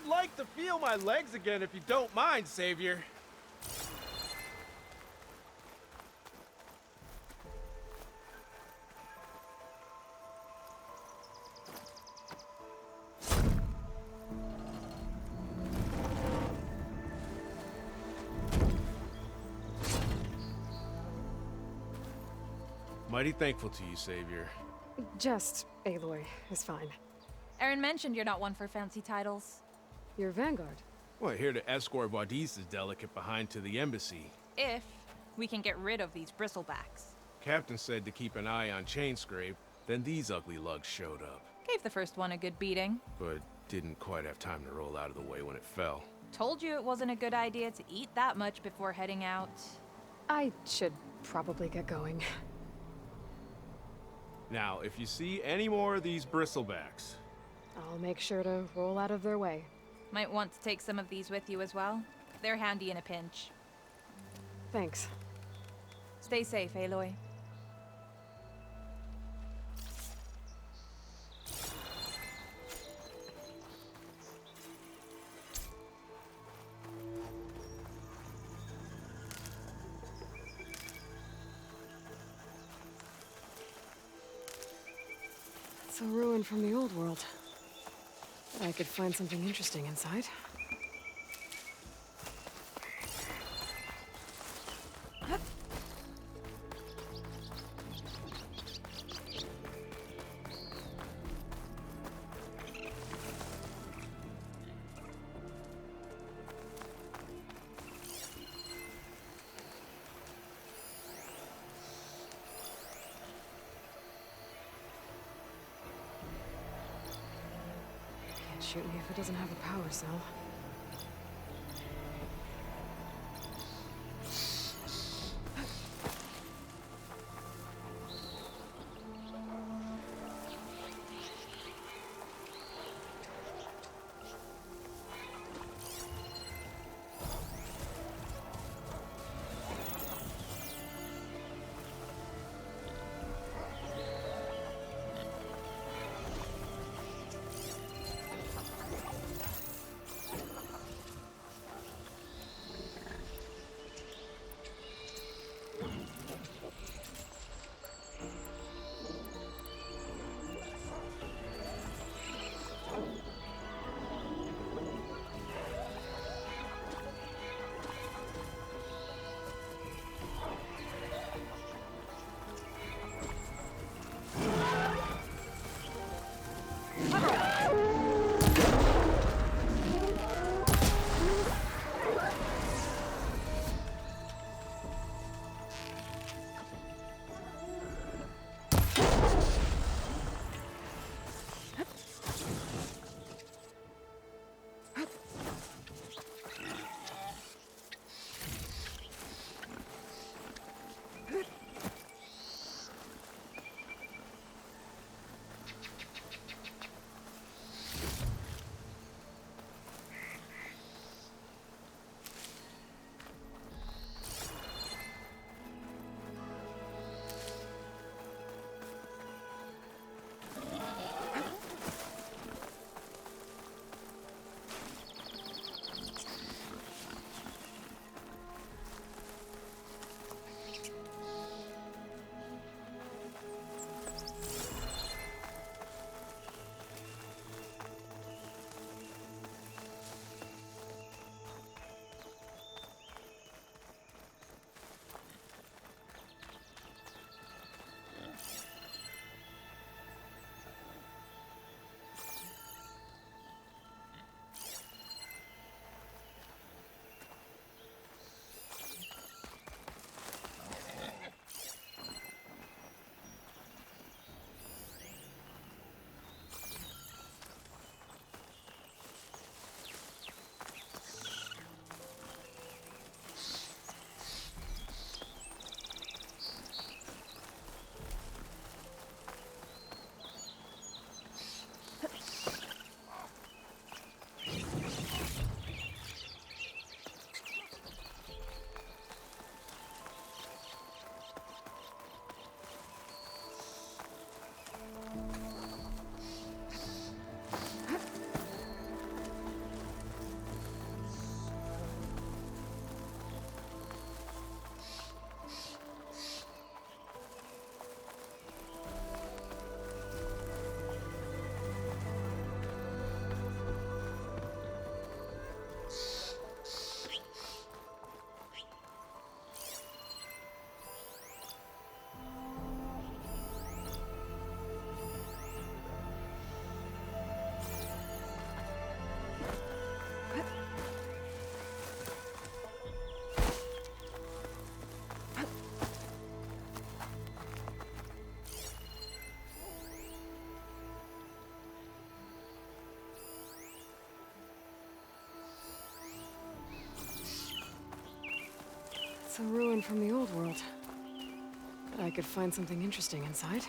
I'd like to feel my legs again if you don't mind, Savior. Mighty thankful to you, Savior. Just Aloy is fine. Aaron mentioned you're not one for fancy titles. You're Vanguard. Well, here to escort Wadis' delicate behind to the embassy. If we can get rid of these bristlebacks. Captain said to keep an eye on Chainscrape, then these ugly lugs showed up. Gave the first one a good beating. But didn't quite have time to roll out of the way when it fell. Told you it wasn't a good idea to eat that much before heading out. I should probably get going. Now, if you see any more of these bristlebacks... I'll make sure to roll out of their way. Might want to take some of these with you as well. They're handy in a pinch. Thanks. Stay safe, Aloy. It's a ruin from the old world. I could find something interesting inside. Can't shoot me if it doesn't have a power cell. a ruin from the old world. Bet I could find something interesting inside.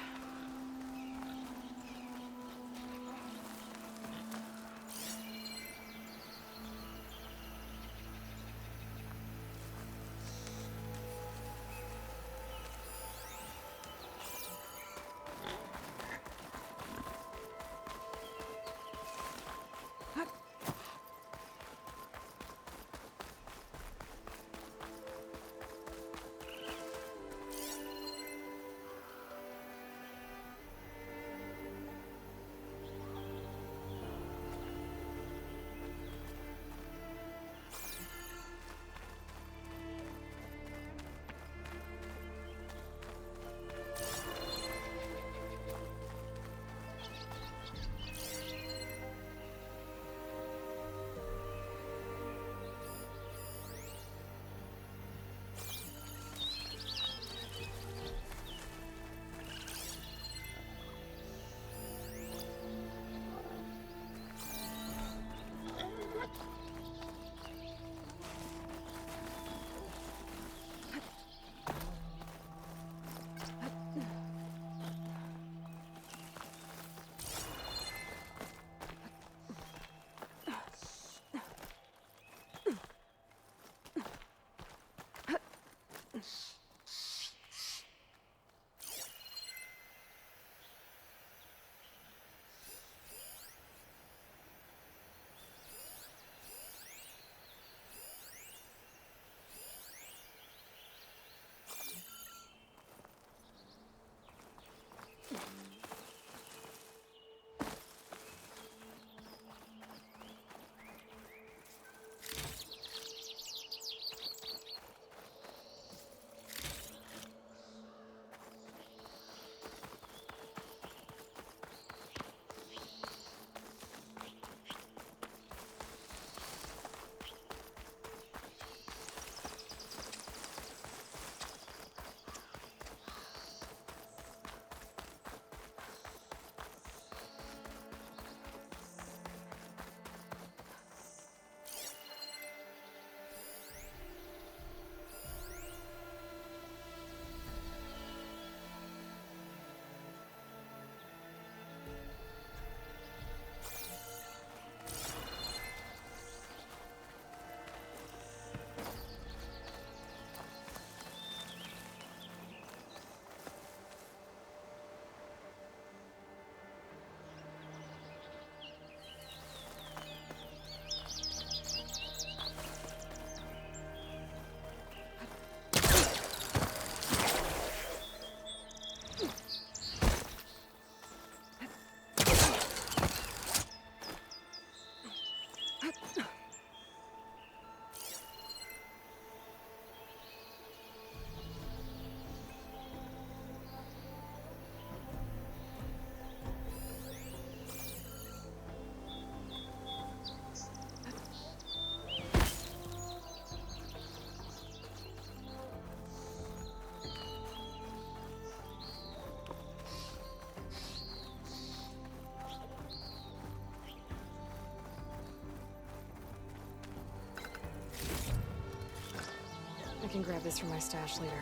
I can grab this from my stash later.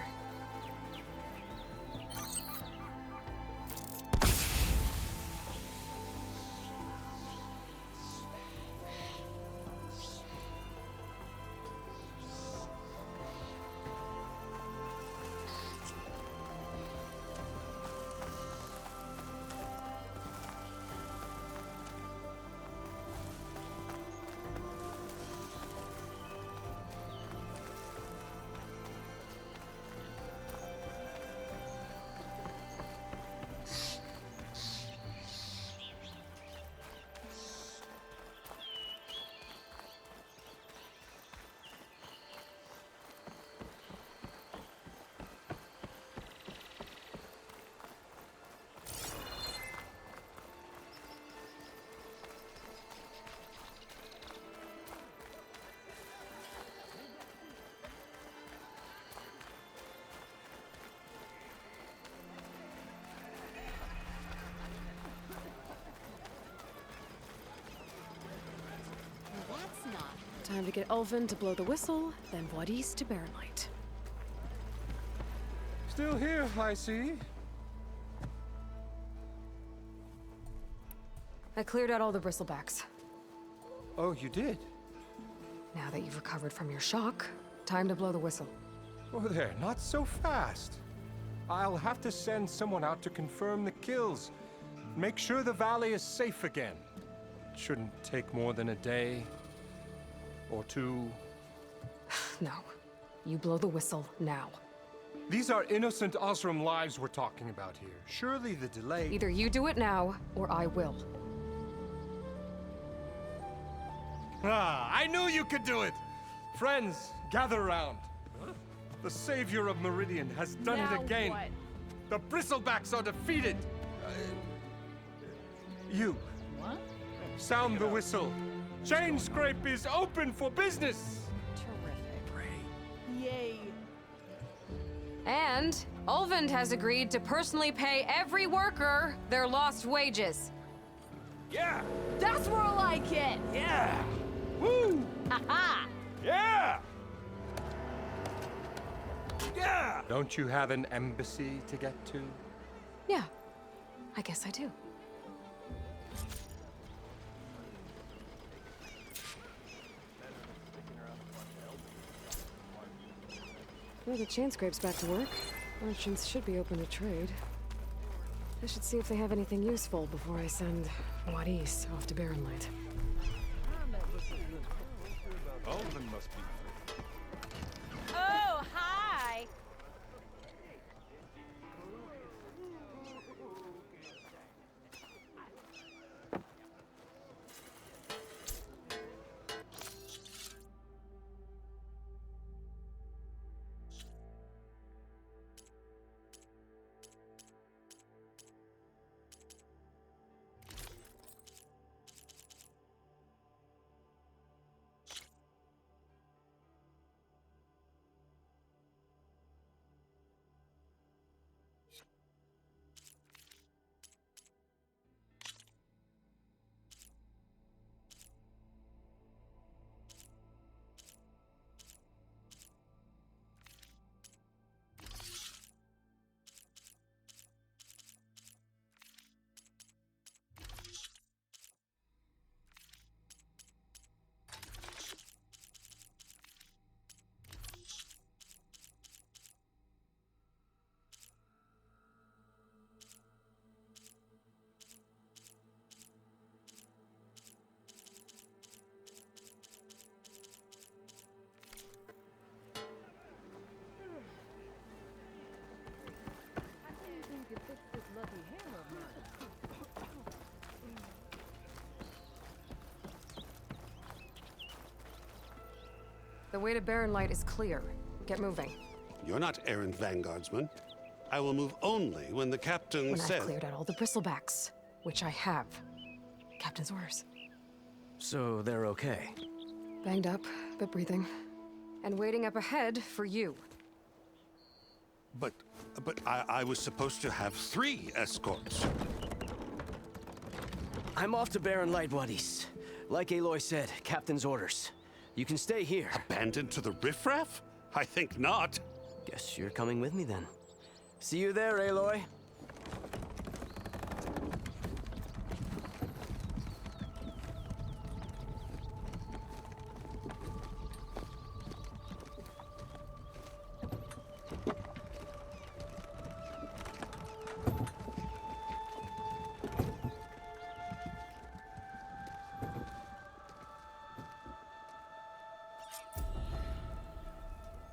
Time to get Ulvin to blow the whistle, then Wadis to Baronlight. still here, I see. I cleared out all the bristlebacks. Oh, you did? Now that you've recovered from your shock, time to blow the whistle. Oh there, not so fast. I'll have to send someone out to confirm the kills. Make sure the valley is safe again. Shouldn't take more than a day. Or two. No. You blow the whistle now. These are innocent Osram lives we're talking about here. Surely the delay... Either you do it now, or I will. Ah, I knew you could do it! Friends, gather around. The savior of Meridian has done it again. What? The bristlebacks are defeated. You. What? Sound the whistle. Chain Scrape is open for business. Terrific. Yay. And Ulvund has agreed to personally pay every worker their lost wages. Yeah. That's more like it. Yeah. Woo. Haha. Yeah. Yeah. Don't you have an embassy to get to? Yeah, I guess I do. Well, the chain scrape's back to work. Merchants should be open to trade. I should see if they have anything useful before I send Wadis off to Barren Light. Alvin must be. Oh, hi. The way to Barren Light is clear. Get moving. You're not errant vanguardsman. I will move only when the captain When says... I've cleared out all the bristlebacks, which I have. Captain's orders. So they're okay? Banged up, but breathing. And waiting up ahead for you. But I was supposed to have 3 escorts. I'm off to Barren Light, Wadis. Like Aloy said, Captain's orders. You can stay here. Abandoned to the riffraff? I think not. Guess you're coming with me then. See you there, Aloy.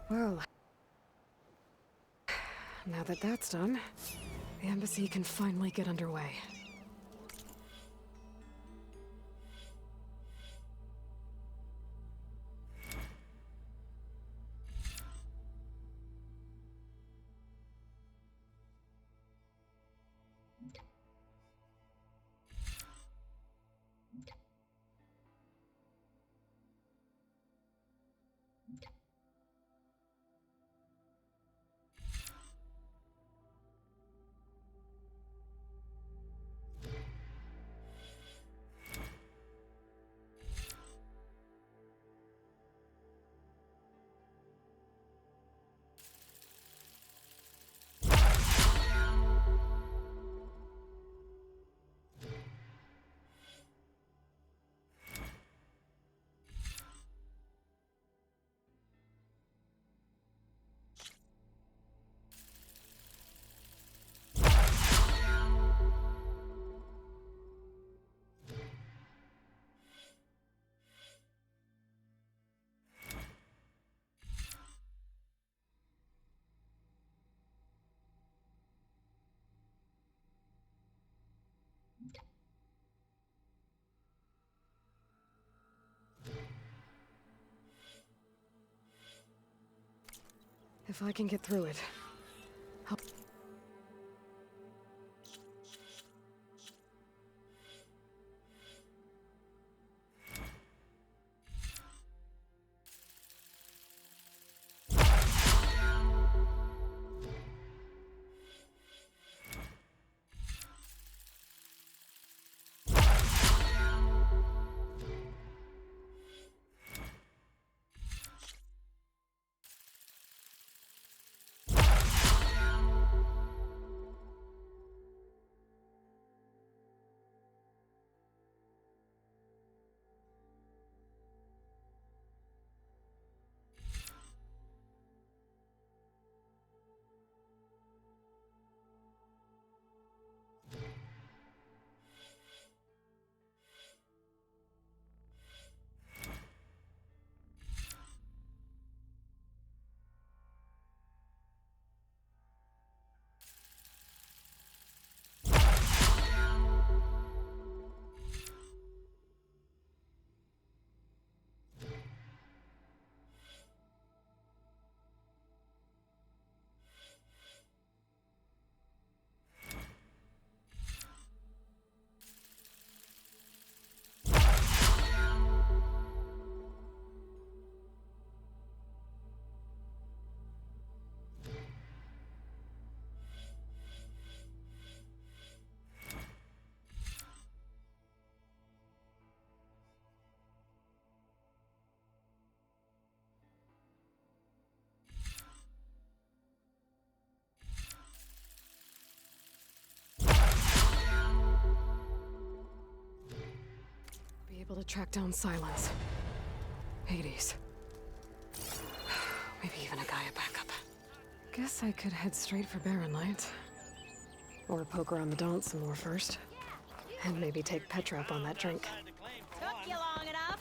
Well, now that that's done, the embassy can finally get underway. If I can get through it. Be able to track down Silence. Hades. Maybe even a Gaia backup. Guess I could head straight for Barren Light. Or poke around the Daunt some more first. And maybe take Petra up on that drink. Took you long enough.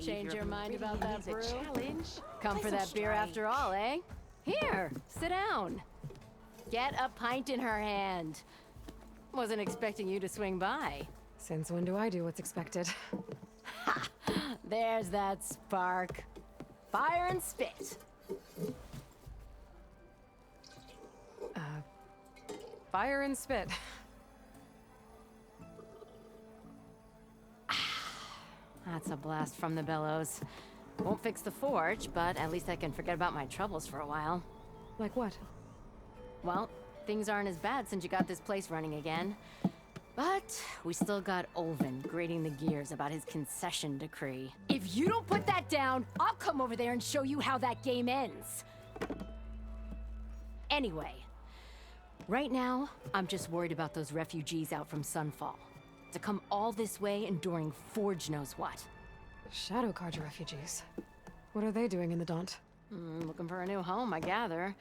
Change your mind about that brew? Challenge. Come for that beer after all, eh? Here, sit down. Get a pint in her hand. Wasn't expecting you to swing by. Since when do I do what's expected? There's that spark. Fire and spit. Fire and spit. That's a blast from the bellows. Won't fix the forge, but at least I can forget about my troubles for a while. Like what? Well, things aren't as bad since you got this place running again. But we still got Olvin grating the gears about his concession decree. If you don't put that down, I'll come over there and show you how that game ends. Anyway, right now, I'm just worried about those refugees out from Sunfall. To come all this way enduring Forge knows what. Shadow Carja refugees. What are they doing in the Daunt? Looking for a new home, I gather.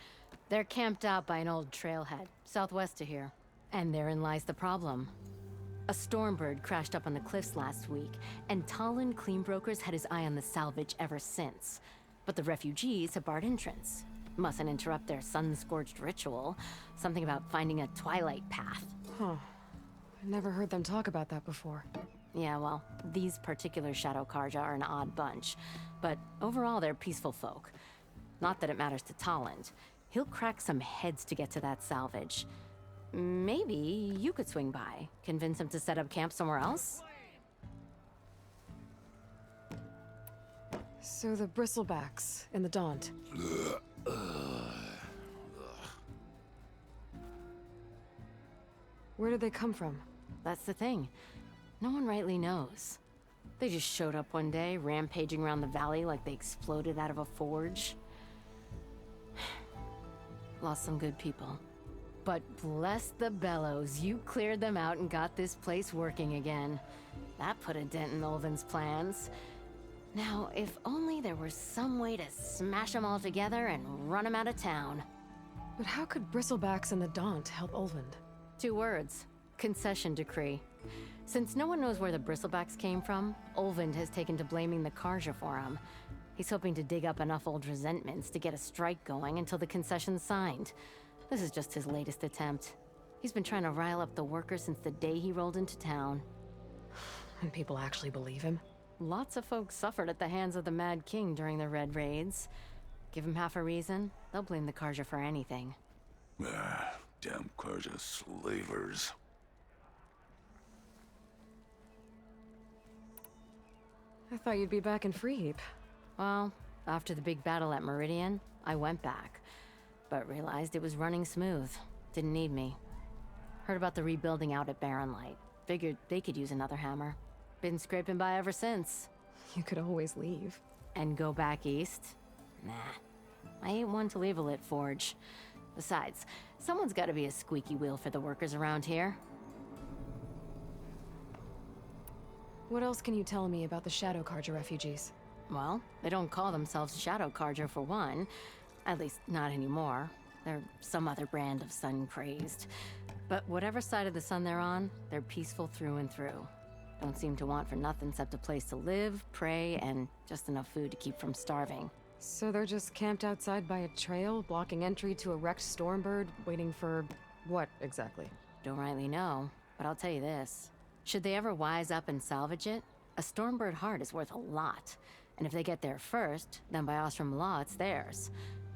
They're camped out by an old trailhead, southwest of here. And therein lies the problem. A Stormbird crashed up on the cliffs last week, and Talon Cleanbrokers had his eye on the salvage ever since. But the refugees have barred entrance. Mustn't interrupt their sun-scorched ritual. Something about finding a twilight path. Huh. I never heard them talk about that before. Yeah, well, these particular Shadow Carja are an odd bunch. But overall, they're peaceful folk. Not that it matters to Talland. He'll crack some heads to get to that salvage. Maybe you could swing by, convince him to set up camp somewhere else? So the bristlebacks in the Daunt. Where did they come from? That's the thing. No one rightly knows. They just showed up one day, rampaging around the valley like they exploded out of a forge. Lost some good people. But bless the bellows, you cleared them out and got this place working again. That put a dent in Olvin's plans. Now, if only there were some way to smash them all together and run them out of town. But how could Bristlebacks and the Daunt help Ulvund? 2 words. Concession decree. Since no one knows where the Bristlebacks came from, Ulvund has taken to blaming the Karja for him. He's hoping to dig up enough old resentments to get a strike going until the concession's signed. This is just his latest attempt. He's been trying to rile up the workers since the day he rolled into town. And people actually believe him? Lots of folks suffered at the hands of the Mad King during the Red Raids. Give him half a reason, they'll blame the Karja for anything. Damn Karja slavers. I thought you'd be back in Freeheap. Well, after the big battle at Meridian, I went back, but realized it was running smooth. Didn't need me. Heard about the rebuilding out at Barren Light. Figured they could use another hammer. Been scraping by ever since. You could always leave. And go back east? Nah. I ain't one to leave a lit forge. Besides, someone's gotta be a squeaky wheel for the workers around here. What else can you tell me about the Shadow Karja refugees? Well, they don't call themselves Shadow Karja for one. At least, not anymore. They're some other brand of sun-crazed. But whatever side of the sun they're on, they're peaceful through and through. Don't seem to want for nothing except a place to live, pray, and just enough food to keep from starving. So they're just camped outside by a trail, blocking entry to a wrecked Stormbird, waiting for... what, exactly? Don't rightly know, but I'll tell you this. Should they ever wise up and salvage it, a Stormbird heart is worth a lot. And if they get there first, then by Ostrom law, it's theirs.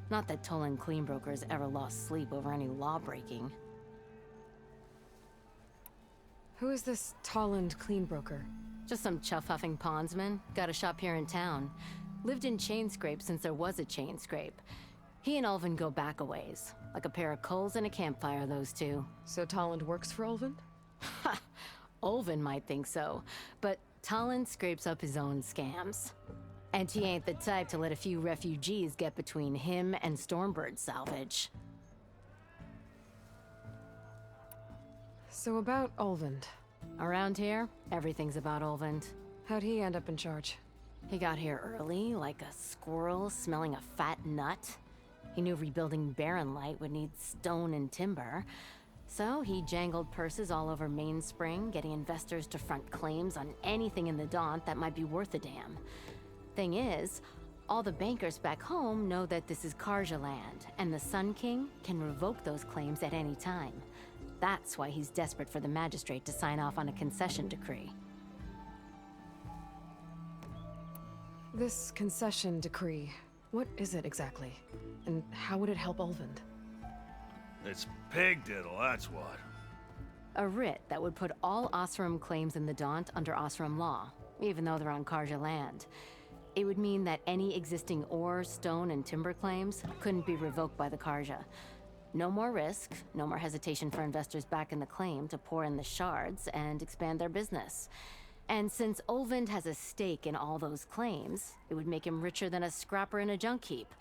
Not that Tolan Cleanbrokers ever lost sleep over any law-breaking. Who is this Tolland Cleanbroker? Just some chuff-huffing pondsman. Got a shop here in town. Lived in Chainscrape since there was a Chainscrape. He and Ulvund go back a ways. Like a pair of coals and a campfire, those two. So Tolland works for Ulvund? Ha! Ulvund might think so, but Tolland scrapes up his own scams. And he ain't the type to let a few refugees get between him and Stormbird salvage. So about Ulvund. Around here, everything's about Ulvund. How'd he end up in charge? He got here early, like a squirrel smelling a fat nut. He knew rebuilding Barren Light would need stone and timber. So he jangled purses all over Mainspring, getting investors to front claims on anything in the Daunt that might be worth a damn. Thing is, all the bankers back home know that this is Karja land, and the Sun King can revoke those claims at any time. That's why he's desperate for the magistrate to sign off on a concession decree. This concession decree, what is it exactly? And how would it help Ulvund? It's pig diddle, that's what. A writ that would put all Osram claims in the Daunt under Osram law, even though they're on Karja land. It would mean that any existing ore, stone, and timber claims couldn't be revoked by the Karja. No more risk, no more hesitation for investors back in the claim to pour in the shards and expand their business. And since Ulvund has a stake in all those claims, it would make him richer than a scrapper in a junk heap.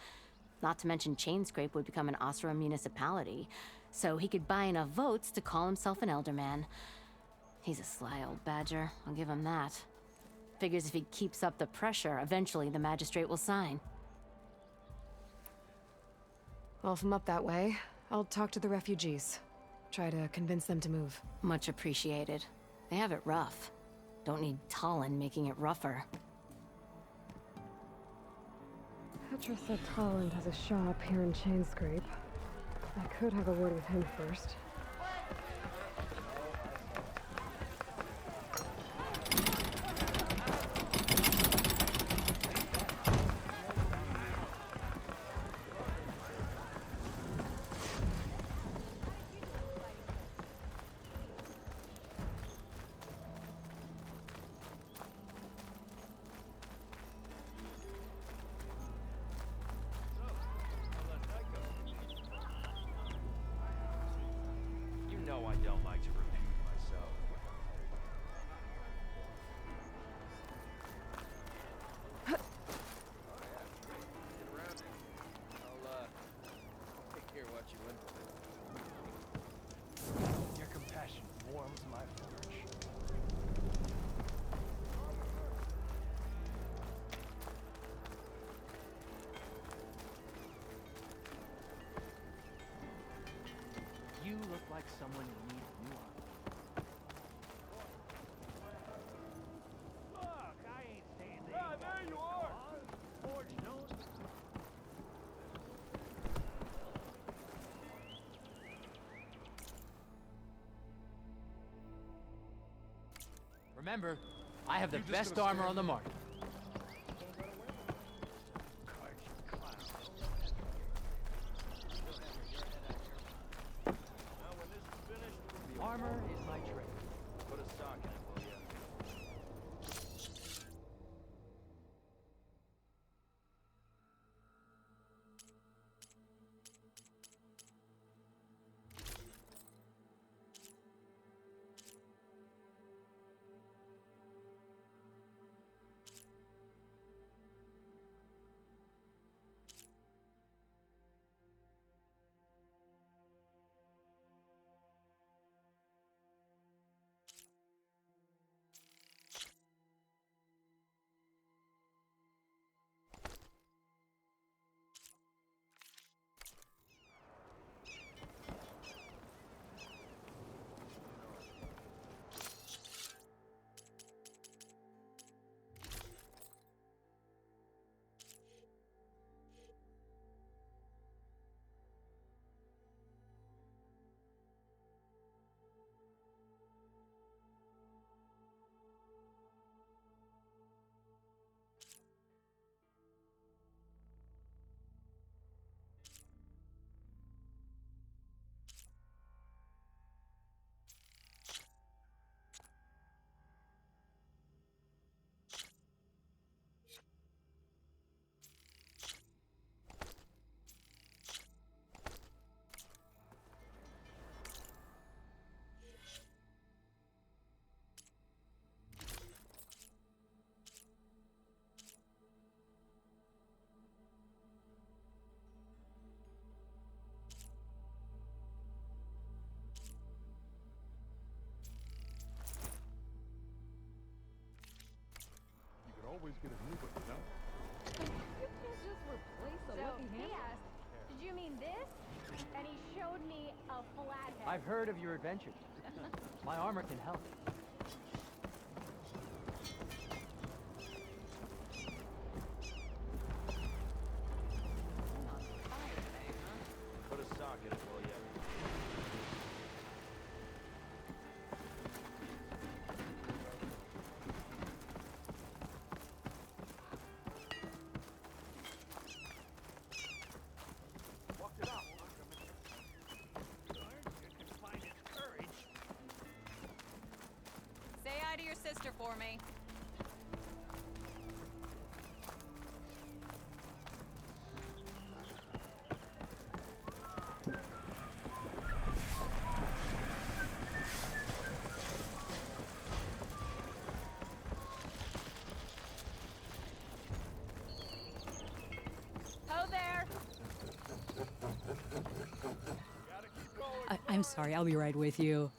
Not to mention Chainscrape would become an Osram municipality, so he could buy enough votes to call himself an elderman. He's a sly old badger, I'll give him that. Figures if he keeps up the pressure, eventually the magistrate will sign. Well, if I'm up that way, I'll talk to the refugees. Try to convince them to move. Much appreciated. They have it rough. Don't need Tolland making it rougher. Petra said Tolland has a shop here in Chainscrape. I could have a word with him first. No, I don't like to repeat myself. Take care of what you win. Your compassion warms my forge. someone in need of new armor. Look, I ain't saying they ain't there you are! Forge notes. Remember, I have the best armor on the market. Armor is my trade. Put a stock in it, will ya? Always get a new one, you know? You can't just replace a lucky hammer. He asked, did you mean this? And he showed me a flathead. I've heard of your adventures. My armor can help. Put a stock in it, will ya? Say hi to your sister for me. Ho there! I'm sorry, I'll be right with you.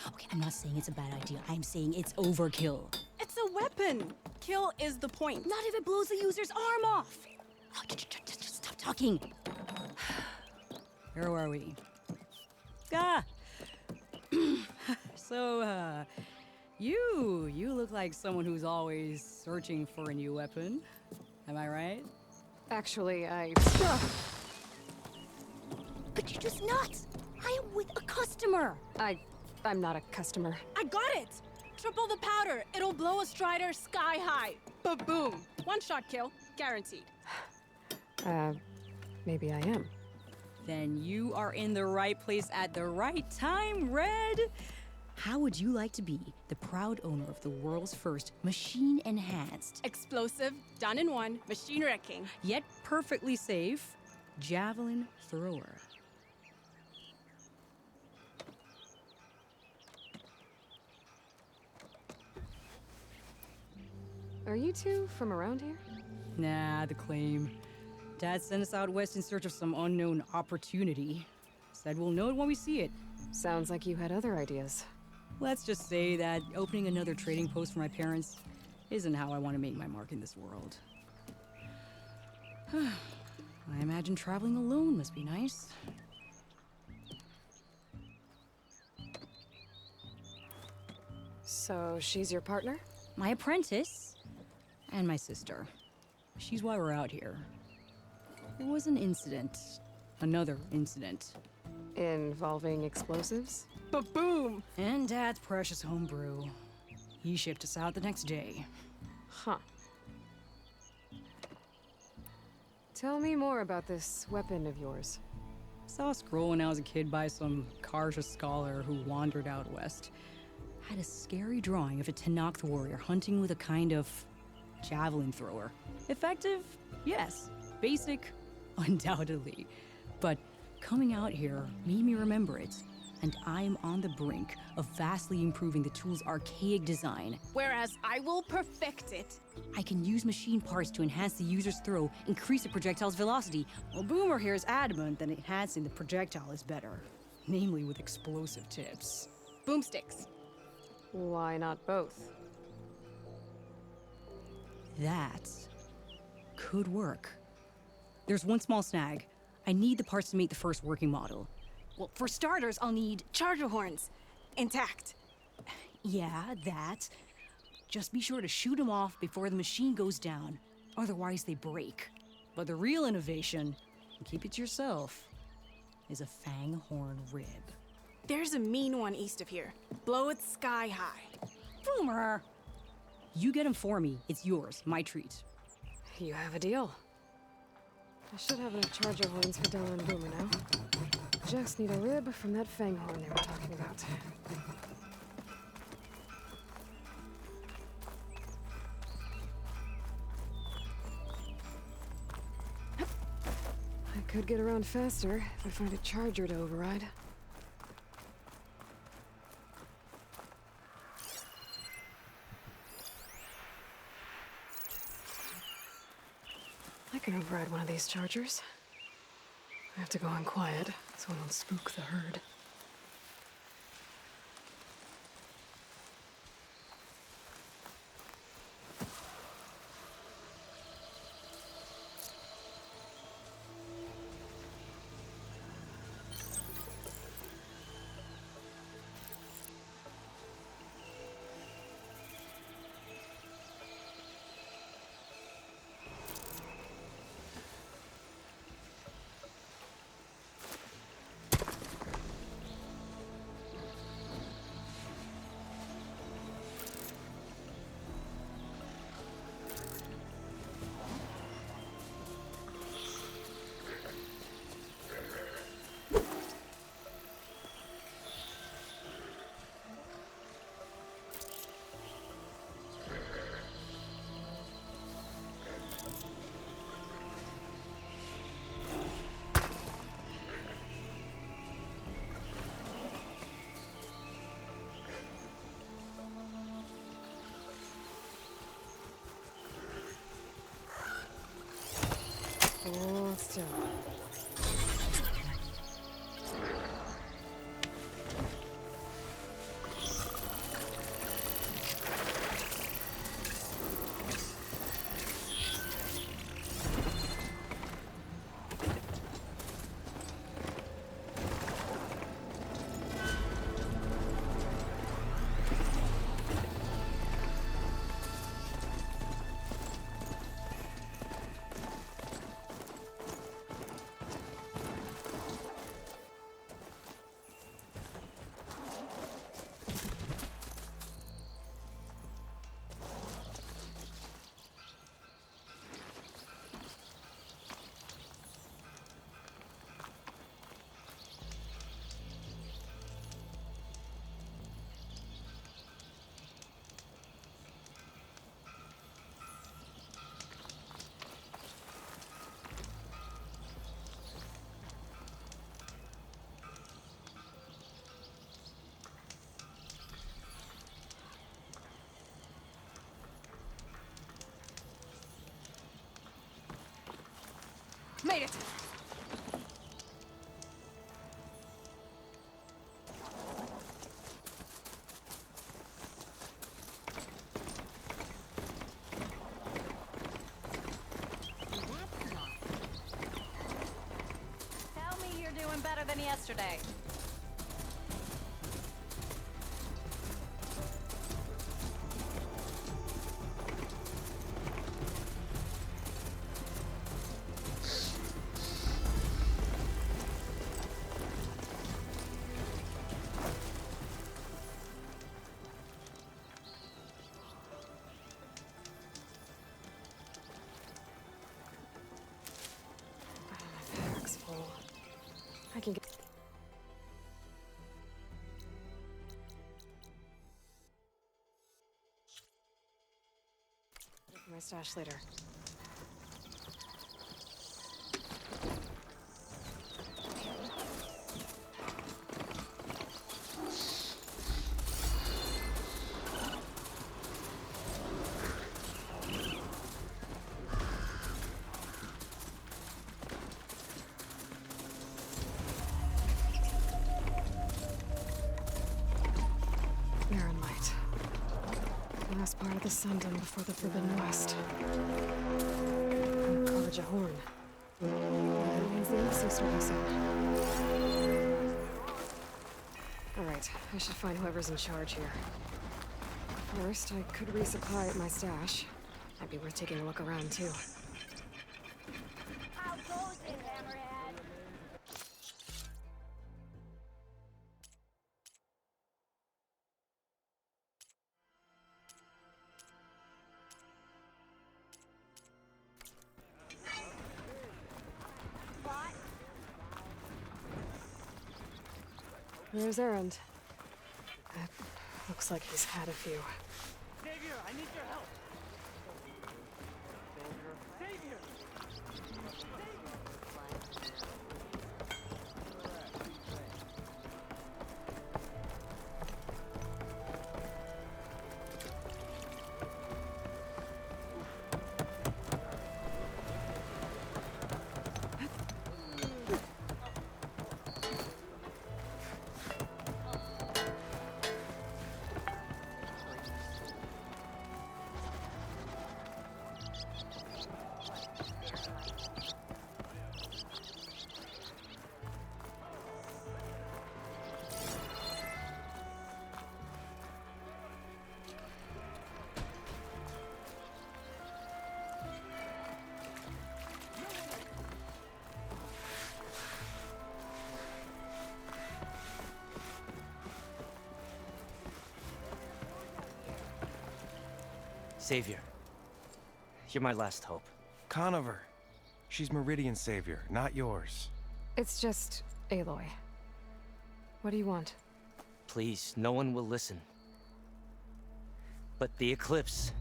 Okay, I'm not saying it's a bad idea. I'm saying it's overkill. It's a weapon. Kill is the point. Not if it blows the user's arm off. Oh, just stop talking. Where are we? Ah! So, you look like someone who's always searching for a new weapon. Am I right? Actually, But you're just nuts. I am with a customer. I'm not a customer. I got it. Triple the powder. It'll blow a Strider sky high. Ba-boom. One-shot kill. Guaranteed. Maybe I am. Then you are in the right place at the right time, Red. How would you like to be the proud owner of the world's first machine-enhanced, Explosive, done in one, machine wrecking, yet perfectly safe, javelin thrower? Are you two from around here? Nah, the claim. Dad sent us out west in search of some unknown opportunity. Said we'll know it when we see it. Sounds like you had other ideas. Let's just say that opening another trading post for my parents isn't how I want to make my mark in this world. I imagine traveling alone must be nice. So she's your partner? My apprentice and my sister. She's why we're out here. There was an incident. Another incident. Involving explosives? Ba-boom! And Dad's precious homebrew. He shipped us out the next day. Huh. Tell me more about this weapon of yours. Saw a scroll when I was a kid by some Karja scholar who wandered out west. Had a scary drawing of a Tenakth warrior hunting with a kind of javelin thrower. Effective? Yes. Basic? Undoubtedly. But coming out here made me remember it. And I'm on the brink of vastly improving the tool's archaic design. Whereas I will perfect it. I can use machine parts to enhance the user's throw, increase the projectile's velocity. Well, Boomer here is adamant that enhancing the projectile is better. Namely with explosive tips. Boomsticks. Why not both? That could work. There's one small snag. I need the parts to make the first working model. Well, for starters, I'll need charger horns. Intact. Yeah, that. Just be sure to shoot them off before the machine goes down. Otherwise, they break. But the real innovation, and keep it to yourself, is a fang horn rib. There's a mean one east of here. Blow it sky high. Boomer! You get him for me. It's yours. My treat. You have a deal. I should have enough charger horns for Della and Boomer now. Just need a rib from that fang horn they were talking about. I could get around faster if I find a charger to override. I can override one of these chargers. I have to go in quiet, so I don't spook the herd. Hold still. Made it! Tell me you're doing better than yesterday. can get... my stash later. Mirren light. Last part of the Sundom before the Forbidden West. Carja Horn. That means the enemy's starting soon. Alright, I should find whoever's in charge here. First, I could resupply at my stash. Might be worth taking a look around, too. How goes it, Hammerhead? Where's Erend? Looks like he's had a few. Xavier, I need your help. Xavier! Savior. You're my last hope. Conover. She's Meridian's savior, not yours. It's just Aloy. What do you want? Please, no one will listen. But the Eclipse...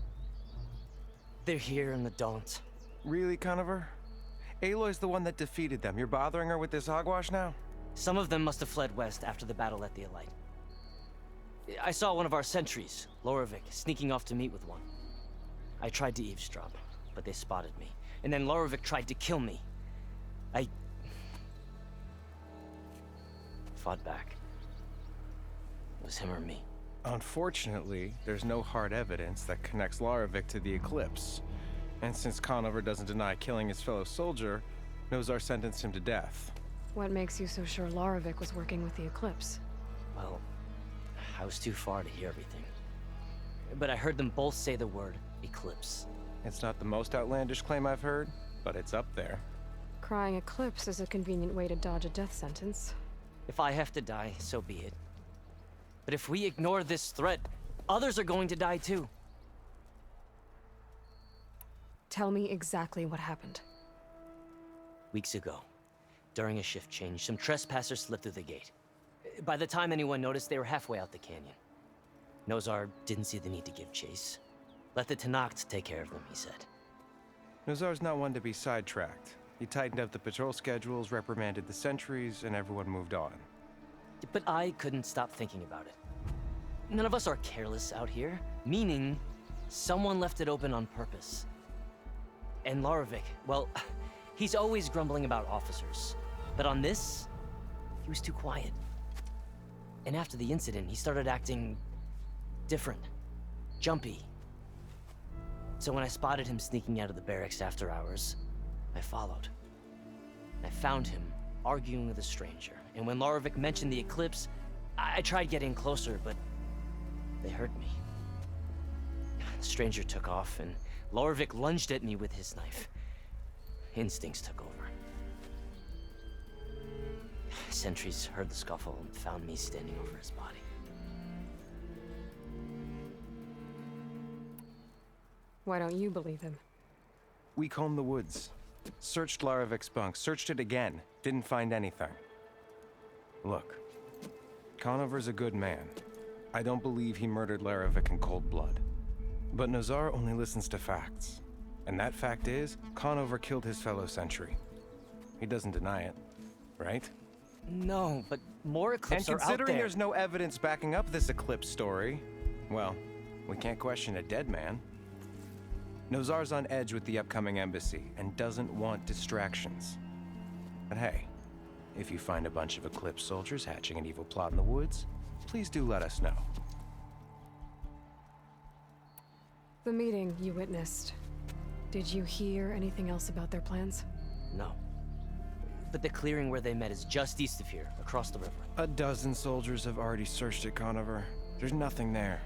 they're here in the Daunt. Really, Conover? Aloy's the one that defeated them. You're bothering her with this hogwash now? Some of them must have fled west after the battle at the Elite. I saw one of our sentries, Lorovic, sneaking off to meet with one. I tried to eavesdrop, but they spotted me. And then Lorovic tried to kill me. I... fought back. It was him or me. Unfortunately, there's no hard evidence that connects Lorovic to the Eclipse. And since Conover doesn't deny killing his fellow soldier, Nozar sentenced him to death. What makes you so sure Lorovic was working with the Eclipse? Well, I was too far to hear everything. But I heard them both say the word Eclipse. It's not the most outlandish claim I've heard, but it's up there. Crying Eclipse is a convenient way to dodge a death sentence. If I have to die, so be it. But if we ignore this threat, others are going to die too. Tell me exactly what happened. Weeks ago, during a shift change, some trespassers slipped through the gate. By the time anyone noticed, they were halfway out the canyon. Nozar didn't see the need to give chase. Let the Tenakth take care of them, he said. Nozar's not one to be sidetracked. He tightened up the patrol schedules, reprimanded the sentries, and everyone moved on. But I couldn't stop thinking about it. None of us are careless out here, meaning someone left it open on purpose. And Lorovic, well, he's always grumbling about officers. But on this, he was too quiet. And after the incident, he started acting different, jumpy. So when I spotted him sneaking out of the barracks after hours, I followed. I found him arguing with a stranger. And when Lorovic mentioned the Eclipse, I tried getting closer, but they heard me. The stranger took off, and Lorovic lunged at me with his knife. Instincts took over. Sentries heard the scuffle and found me standing over his body. Why don't you believe him? We combed the woods. Searched Larovic's bunk, searched it again. Didn't find anything. Look, Conover's a good man. I don't believe he murdered Larovic in cold blood. But Nazar only listens to facts. And that fact is, Conover killed his fellow sentry. He doesn't deny it, right? No, but more Eclipse are out there. And considering there's no evidence backing up this Eclipse story, well, we can't question a dead man. Nozar's on edge with the upcoming embassy and doesn't want distractions. But hey, if you find a bunch of Eclipse soldiers hatching an evil plot in the woods, please do let us know. The meeting you witnessed. Did you hear anything else about their plans? No. But the clearing where they met is just east of here, across the river. A dozen soldiers have already searched it, Conover. There's nothing there.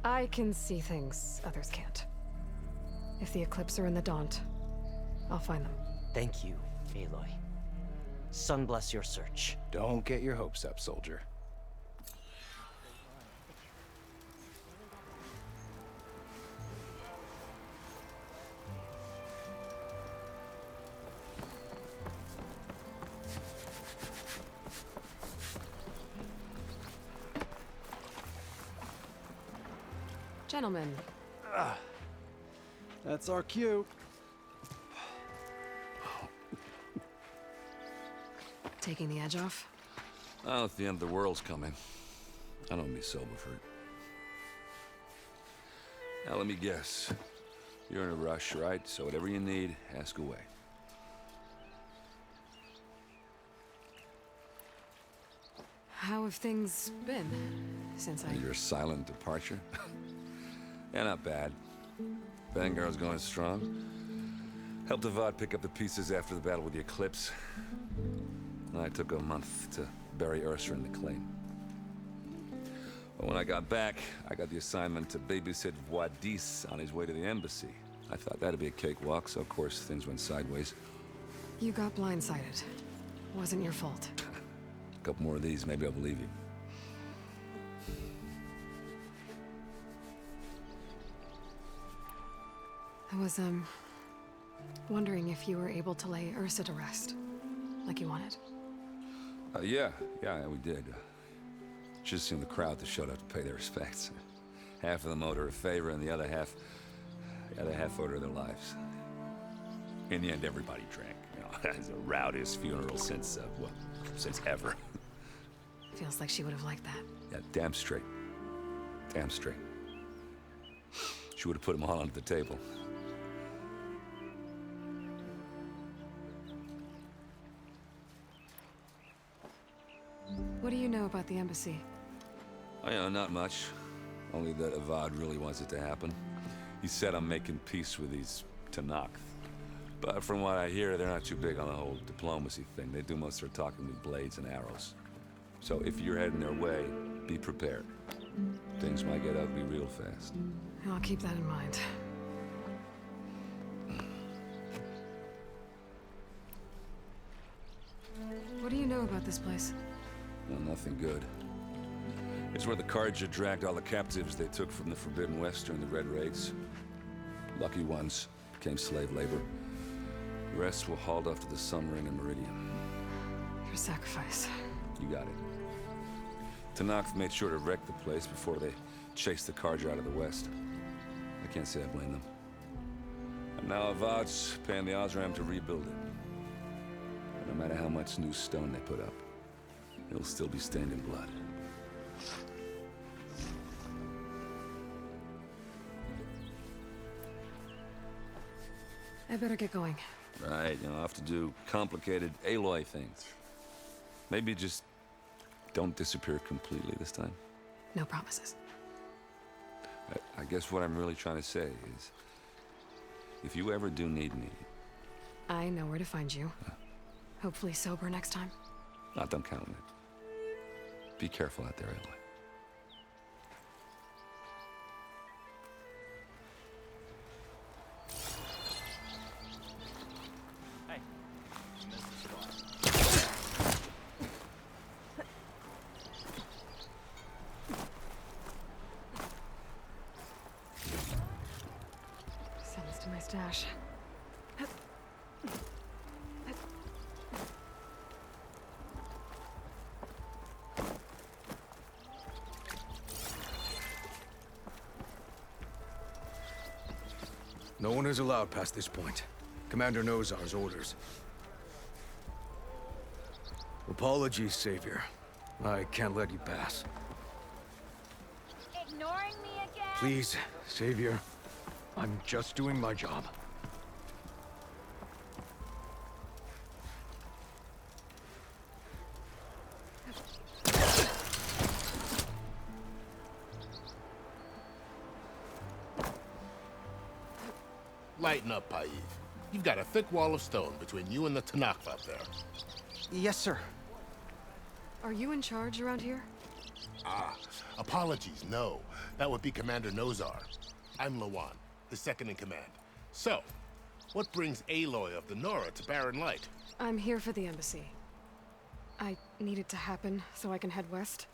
I can see things others can't. If the Eclipse are in the Daunt, I'll find them. Thank you, Aloy. Sun bless your search. Don't get your hopes up, soldier. Gentlemen. That's our cue. Taking the edge off? Oh, if the end of the world's coming, I don't be sober for it. Now, let me guess. You're in a rush, right? So whatever you need, ask away. How have things been since Your silent departure? Yeah, not bad. Vanguard's going strong. Helped Avad pick up the pieces after the battle with the Eclipse. I took a month to bury Ursa in the claim. But when I got back, I got the assignment to babysit Wadis on his way to the embassy. I thought that'd be a cakewalk, so of course things went sideways. You got blindsided. Wasn't your fault. A couple more of these, maybe I'll believe you. I was, wondering if you were able to lay Ursa to rest, like you wanted. Yeah, we did. Just seemed the crowd that showed up to pay their respects. Half of them owed her a favor, and the other half owed her their lives. In the end, everybody drank. You know, it's the rowdiest funeral since ever. Feels like she would have liked that. Yeah, damn straight. Damn straight. She would have put them all onto the table. What do you know about the embassy? Oh, yeah, not much. Only that Avad really wants it to happen. He said I'm making peace with these Tanakh. But from what I hear, they're not too big on the whole diplomacy thing. They do most of their talking with blades and arrows. So if you're heading their way, be prepared. Things might get ugly real fast. I'll keep that in mind. What do you know about this place? Well, nothing good. It's where the Carja dragged all the captives they took from the Forbidden West during the Red Raids. Lucky ones became slave labor. The rest were hauled off to the Sun Ring and Meridian. Your sacrifice. You got it. Tanakh made sure to wreck the place before they chased the Carja out of the West. I can't say I blame them. And now Avad's paying the Osram to rebuild it. And no matter how much new stone they put up, it'll still be stained in blood. I better get going. Right, I'll have to do complicated Aloy things. Maybe just don't disappear completely this time. No promises. I guess what I'm really trying to say is, if you ever do need me... I know where to find you. Hopefully sober next time. Not done counting it. Be careful out there, Aloy. Send this to my stash. No one is allowed past this point. Commander Nozar's orders. Apologies, Savior. I can't let you pass. Ignoring me again? Please, Savior. I'm just doing my job. Lighten up, Paiv. You've got a thick wall of stone between you and the Tanakh up there. Yes, sir. Are you in charge around here? Ah, apologies, no. That would be Commander Nozar. I'm Lawan, his second in command. So, what brings Aloy of the Nora to Barren Light? I'm here for the embassy. I need it to happen so I can head west.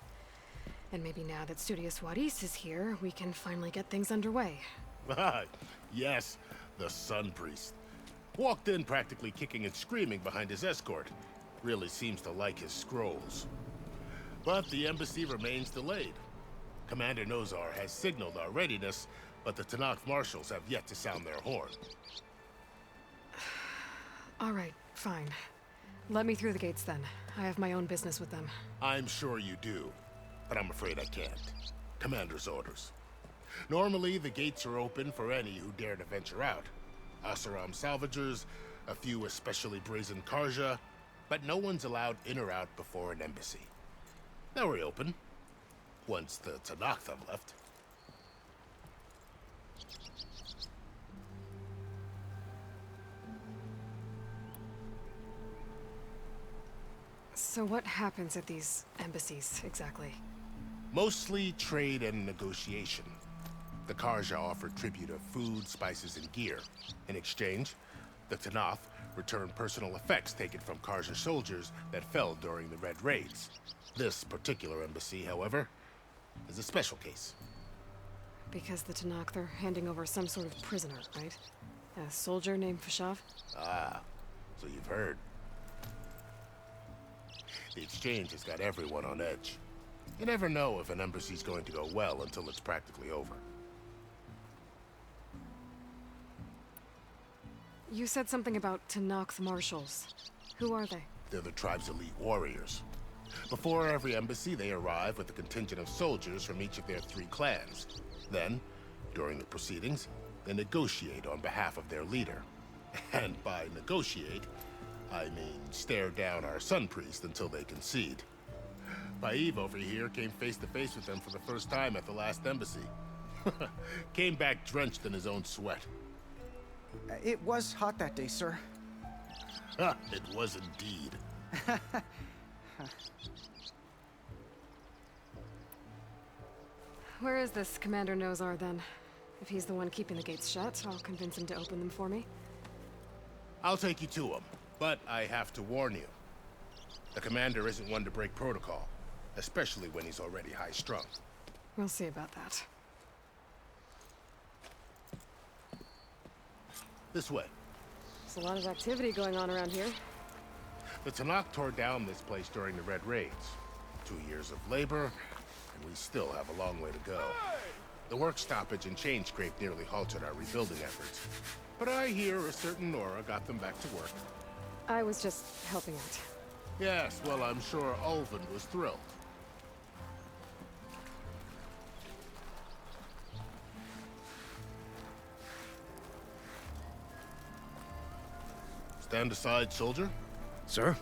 And maybe now that Studious Wadis is here, we can finally get things underway. Yes, the Sun Priest. Walked in practically kicking and screaming behind his escort. Really seems to like his scrolls. But the embassy remains delayed. Commander Nozar has signaled our readiness, but the Tanakh marshals have yet to sound their horn. All right, fine. Let me through the gates then. I have my own business with them. I'm sure you do, but I'm afraid I can't. Commander's orders. Normally, the gates are open for any who dare to venture out. Asaram salvagers, a few especially brazen Karja, but no one's allowed in or out before an embassy. They'll reopen, once the Tanakh have left. So what happens at these embassies, exactly? Mostly trade and negotiation. The Karja offer tribute of food, spices, and gear. In exchange, the Tanakh return personal effects taken from Karja soldiers that fell during the Red Raids. This particular embassy, however, is a special case. Because the Tanakh are handing over some sort of prisoner, right? A soldier named Fashav? Ah, so you've heard. The exchange has got everyone on edge. You never know if an embassy's going to go well until it's practically over. You said something about Tanakh marshals. Who are they? They're the tribe's elite warriors. Before every embassy, they arrive with a contingent of soldiers from each of their 3 clans. Then, during the proceedings, they negotiate on behalf of their leader. And by negotiate, I mean stare down our Sun Priest until they concede. Paiv over here came face to face with them for the first time at the last embassy. Came back drenched in his own sweat. It was hot that day, sir. It was indeed. Where is this Commander Nozar, then? If he's the one keeping the gates shut, I'll convince him to open them for me. I'll take you to him, but I have to warn you. The commander isn't one to break protocol, especially when he's already high-strung. We'll see about that. This way. There's a lot of activity going on around here. The Tanakh tore down this place during the Red Raids. 2 years of labor, and we still have a long way to go. The work stoppage and chain scrape nearly halted our rebuilding efforts. But I hear a certain Nora got them back to work. I was just helping out. Yes, well, I'm sure Ulvin was thrilled. Stand aside, soldier. Sir?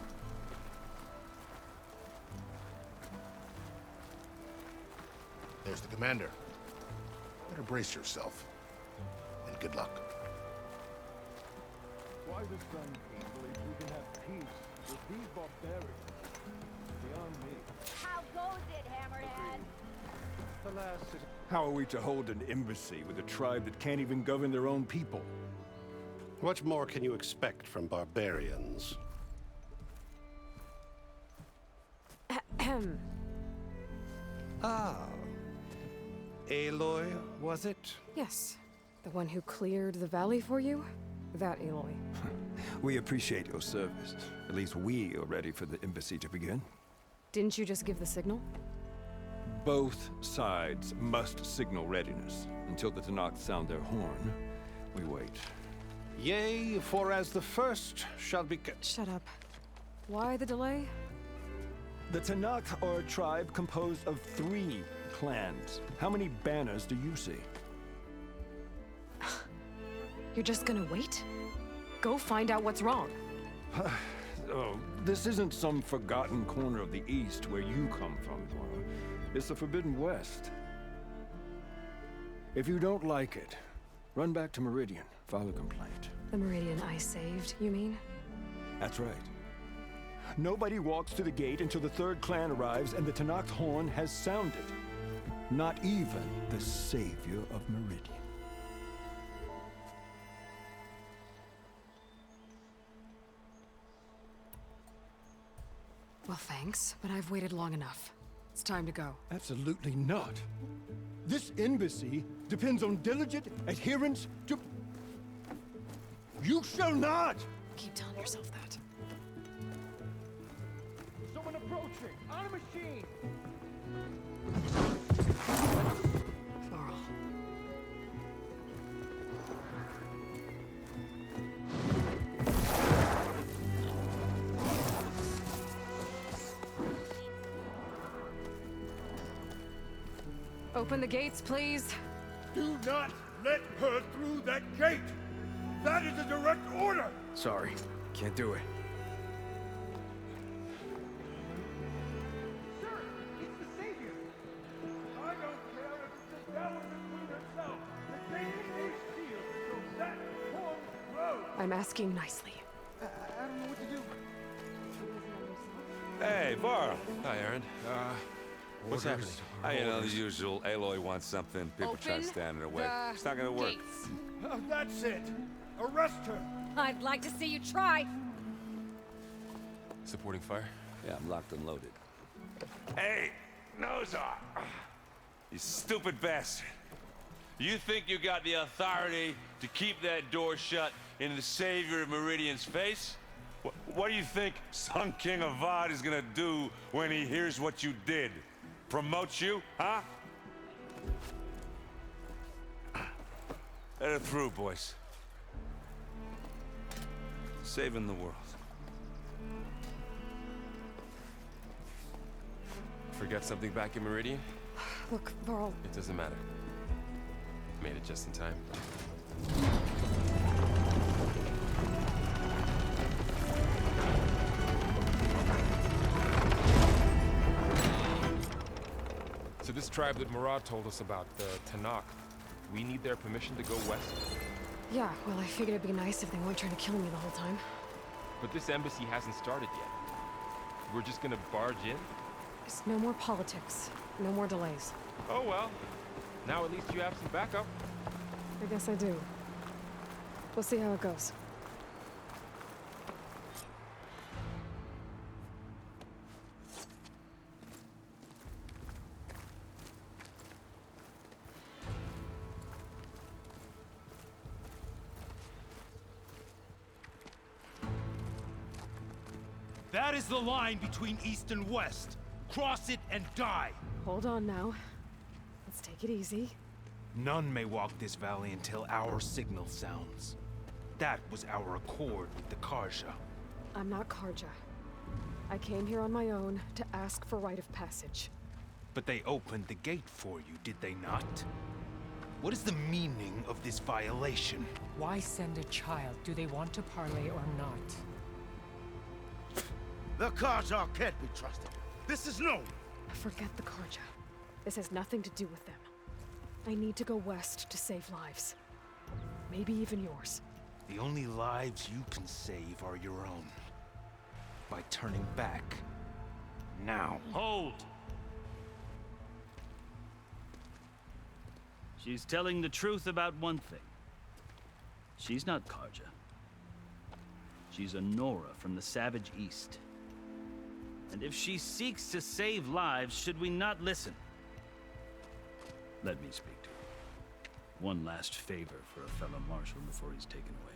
There's the commander. Better brace yourself. And good luck. Why the Sun King believes we can have peace with these barbarians is beyond me. How goes it, Hammerhead? How are we to hold an embassy with a tribe that can't even govern their own people? What more can you expect from barbarians? Ah. Aloy, was it? Yes. The one who cleared the valley for you? That Aloy. We appreciate your service. At least we are ready for the embassy to begin. Didn't you just give the signal? Both sides must signal readiness. Until the Tanakh sound their horn, we wait. Yea, for as the first shall be... Shut up. Why the delay? The Tanakh are a tribe composed of 3 clans. How many banners do you see? You're just gonna wait? Go find out what's wrong. Oh, this isn't some forgotten corner of the East where you come from, Laura. It's the Forbidden West. If you don't like it, run back to Meridian, file a complaint. The Meridian I saved, you mean? That's right. Nobody walks to the gate until the 3rd clan arrives and the Tanakh horn has sounded. Not even the savior of Meridian. Well, thanks, but I've waited long enough. It's time to go. Absolutely not. This embassy depends on diligent adherence to... You shall not! Keep telling yourself that. Someone approaching! On a machine! Varl. Open the gates, please. Do not let her through that gate! That is a direct order! Sorry, can't do it. Sir, it's the Savior! I don't care if it's the devil between herself. The gate is a shield, so that forms road! I'm asking nicely. I don't know what to do. Hey, Varl. Hi, Aaron. What's happening? You know, the usual. Aloy wants something. People try to stand in her way. It's not gonna work. Oh, that's it! Arrest her! I'd like to see you try. Supporting fire? Yeah, I'm locked and loaded. Hey, Nozar! You stupid bastard. You think you got the authority to keep that door shut in the savior of Meridian's face? What do you think Sun King Avad is gonna do when he hears what you did? Promote you, huh? Let her through, boys. Saving the world. Forget something back in Meridian? Look, Varl. It doesn't matter. Made it just in time. So this tribe that Murad told us about, the Tanakh, we need their permission to go west? Yeah, well, I figured it'd be nice if they weren't trying to kill me the whole time. But this embassy hasn't started yet. We're just gonna barge in? There's no more politics. No more delays. Oh well. Now at least you have some backup. I guess I do. We'll see how it goes. That is the line between East and West. Cross it and die. Hold on now. Let's take it easy. None may walk this valley until our signal sounds. That was our accord with the Karja. I'm not Karja. I came here on my own to ask for rite of passage. But they opened the gate for you, did they not? What is the meaning of this violation? Why send a child? Do they want to parley or not? The Karja can't be trusted. This is known. Forget the Karja. This has nothing to do with them. I need to go west to save lives. Maybe even yours. The only lives you can save are your own. By turning back. Now. Hold! She's telling the truth about one thing. She's not Karja. She's a Nora from the Savage East. And if she seeks to save lives, should we not listen? Let me speak to her. One last favor for a fellow marshal before he's taken away.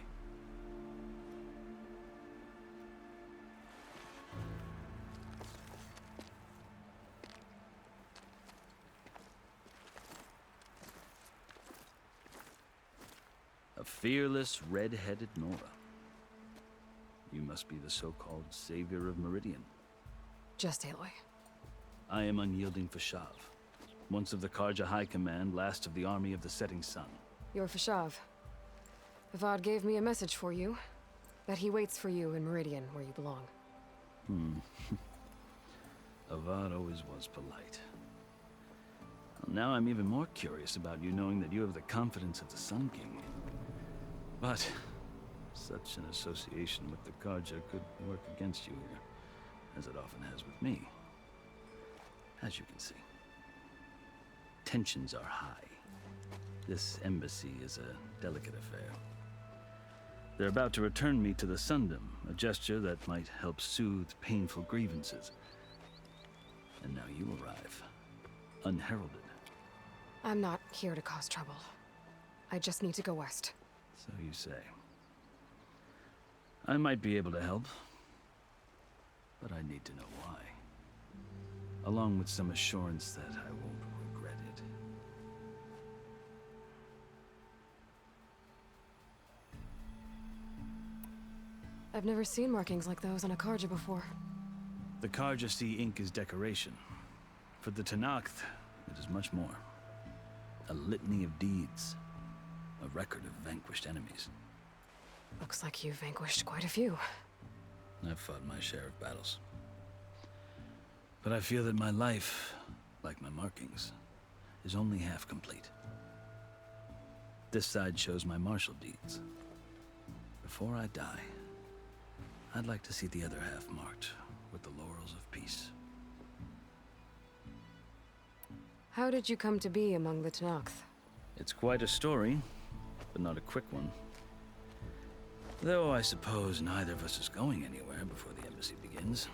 A fearless, red-headed Nora. You must be the so-called savior of Meridian. Just Aloy. I am unyielding Fashav, once of the Karja High Command, last of the army of the Setting Sun. You're Fashav. Avad gave me a message for you. That he waits for you in Meridian, where you belong. Avad always was polite. Well, now I'm even more curious about you knowing that you have the confidence of the Sun King. But such an association with the Karja could work against you here, as it often has with me. As you can see. Tensions are high. This embassy is a delicate affair. They're about to return me to the Sundom, a gesture that might help soothe painful grievances. And now you arrive, unheralded. I'm not here to cause trouble. I just need to go west. So you say. I might be able to help, but I need to know why. Along with some assurance that I won't regret it. I've never seen markings like those on a Karja before. The Karja see ink as decoration. For the Tenakth, it is much more. A litany of deeds. A record of vanquished enemies. Looks like you've vanquished quite a few. I've fought my share of battles. But I feel that my life, like my markings, is only half complete. This side shows my martial deeds. Before I die, I'd like to see the other half marked with the laurels of peace. How did you come to be among the Tenakth? It's quite a story, but not a quick one. Though I suppose neither of us is going anywhere before the embassy begins.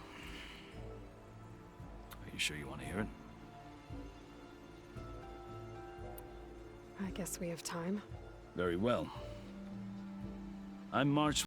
Are you sure you want to hear it? I guess we have time. Very well. I marched